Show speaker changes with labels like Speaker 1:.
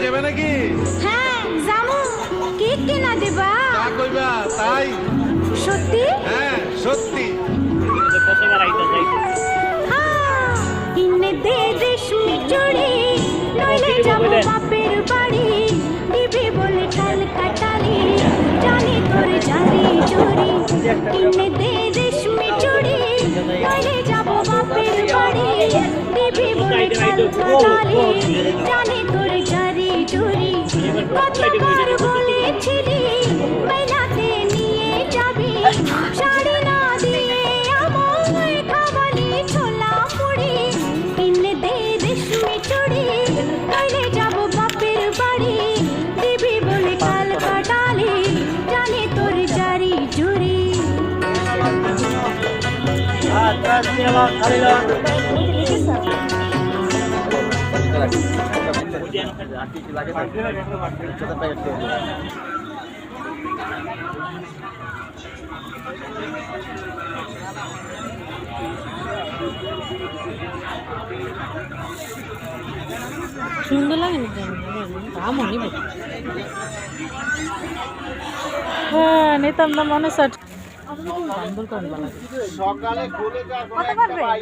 Speaker 1: যাবে নাকি?
Speaker 2: হ্যাঁ যামু। কি কিনা দিবা?
Speaker 1: তা কইবা তাই?
Speaker 2: সত্যি?
Speaker 1: হ্যাঁ সত্যি।
Speaker 2: কিনে দে রেশমি চুড়ি, নইলে যাব বাপের বাড়ি। দিবি বলে কাল কাটালি, জানি তোর জারি চুরি। কিনে দে রেশমি চুড়ি, নইলে যাব বাপের বাড়ি। দিবি বলে কাল কাটালি, জানি তোর জারি চুরি। কতবার বলেছিলি মেলাতে নিয়ে যাবি, শাড়ি না দিয়ে আমায় খাওয়ালি ছোলা মুড়ি। কিনে দে রেশমি চুড়ি, নইলে যাব বাপের বাড়ি। দিবি বলে কাল কাটালি, জানি তোর জারি চুরি।
Speaker 3: সুন্দর লাগে না দাম অনেক হ্যাঁ নিতাম না মনে সাট
Speaker 1: সকালে খুলে যা
Speaker 2: কত পারবে?
Speaker 1: ভাই